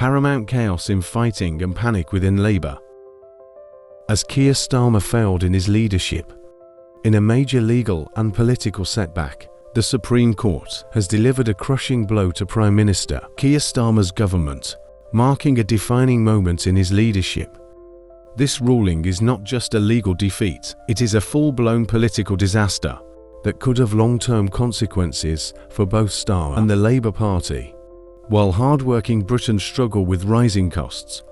paramount chaos in fighting and panic within Labour. As Keir Starmer failed in his leadership, in a major legal and political setback, the Supreme Court has delivered a crushing blow to Prime Minister Keir Starmer's government, marking a defining moment in his leadership. This ruling is not just a legal defeat, it is a full-blown political disaster that could have long-term consequences for both Starmer and the Labour Party. While hard-working Britons struggle with rising costs,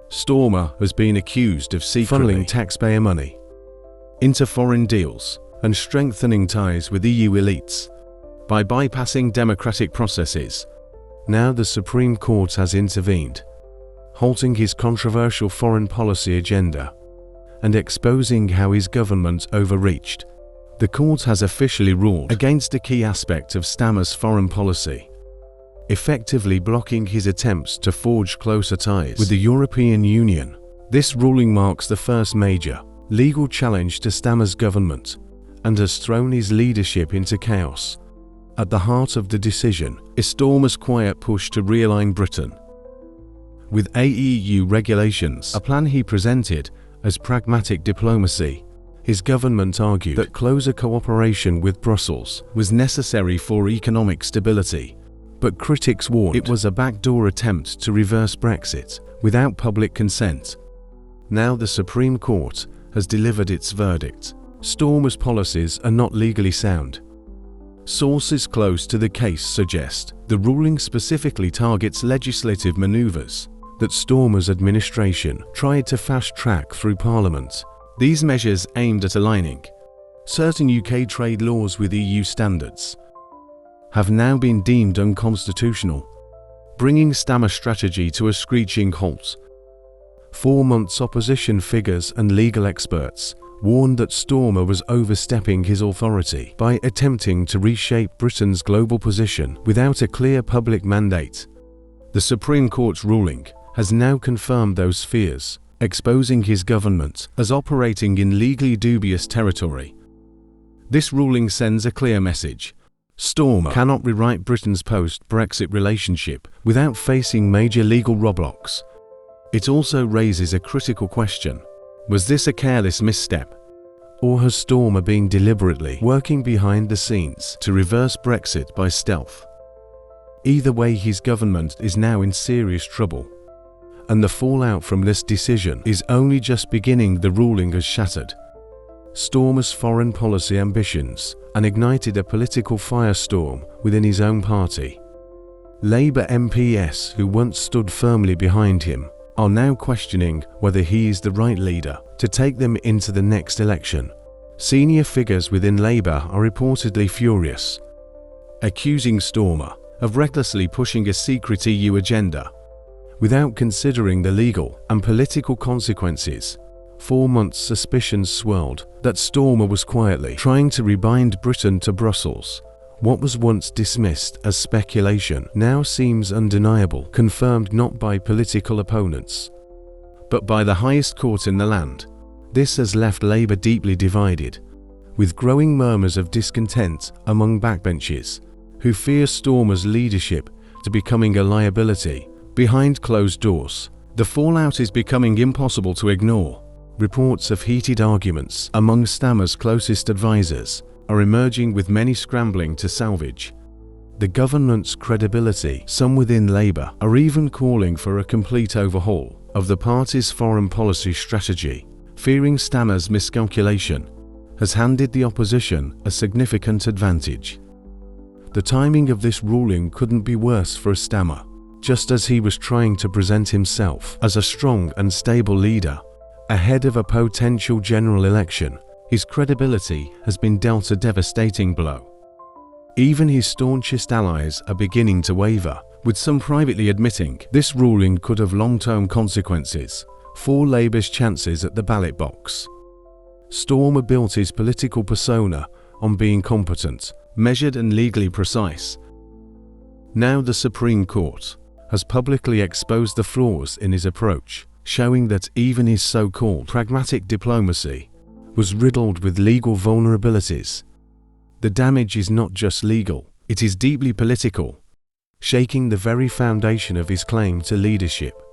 Starmer has been accused of secretly funneling taxpayer money into foreign deals and strengthening ties with EU elites by bypassing democratic processes. Now the Supreme Court has intervened, halting his controversial foreign policy agenda and exposing how his government overreached. The court has officially ruled against a key aspect of Starmer's foreign policy, effectively blocking his attempts to forge closer ties with the European Union. This ruling marks the first major legal challenge to Starmer's government and has thrown his leadership into chaos. At the heart of the decision is Starmer's quiet push to realign Britain with EU regulations, a plan he presented as pragmatic diplomacy. His government argued that closer cooperation with Brussels was necessary for economic stability, but critics warned it was a backdoor attempt to reverse Brexit without public consent. Now the Supreme Court has delivered its verdict. Starmer's policies are not legally sound. Sources close to the case suggest the ruling specifically targets legislative maneuvers that Starmer's administration tried to fast-track through Parliament. These measures aimed at aligning certain UK trade laws with EU standards have now been deemed unconstitutional, bringing Starmer's strategy to a screeching halt. 4 months opposition figures and legal experts warned that Starmer was overstepping his authority by attempting to reshape Britain's global position without a clear public mandate. The Supreme Court's ruling has now confirmed those fears, exposing his government as operating in legally dubious territory. This ruling sends a clear message. Starmer cannot rewrite Britain's post-Brexit relationship without facing major legal roadblocks. It also raises a critical question. Was this a careless misstep? Or has Starmer been deliberately working behind the scenes to reverse Brexit by stealth? Either way, his government is now in serious trouble, and the fallout from this decision is only just beginning. The ruling has shattered Starmer's foreign policy ambitions and ignited a political firestorm within his own party. Labour MPs who once stood firmly behind him are now questioning whether he is the right leader to take them into the next election. Senior figures within Labour are reportedly furious, accusing Starmer of recklessly pushing a secret EU agenda without considering the legal and political consequences. 4 months suspicions swirled that Starmer was quietly trying to rebind Britain to Brussels. What was once dismissed as speculation now seems undeniable, confirmed not by political opponents, but by the highest court in the land. This has left Labour deeply divided, with growing murmurs of discontent among backbenchers who fear Starmer's leadership to becoming a liability behind closed doors. The fallout is becoming impossible to ignore. Reports of heated arguments among Starmer's closest advisors are emerging, with many scrambling to salvage the government's credibility. Some within Labour are even calling for a complete overhaul of the party's foreign policy strategy, fearing Starmer's miscalculation has handed the opposition a significant advantage. The timing of this ruling couldn't be worse for Starmer. Just as he was trying to present himself as a strong and stable leader ahead of a potential general election, his credibility has been dealt a devastating blow. Even his staunchest allies are beginning to waver, with some privately admitting this ruling could have long-term consequences for Labour's chances at the ballot box. Starmer built his political persona on being competent, measured and legally precise. Now the Supreme Court has publicly exposed the flaws in his approach, showing that even his so-called pragmatic diplomacy was riddled with legal vulnerabilities. The damage is not just legal, it is deeply political. shaking the very foundation of his claim to leadership.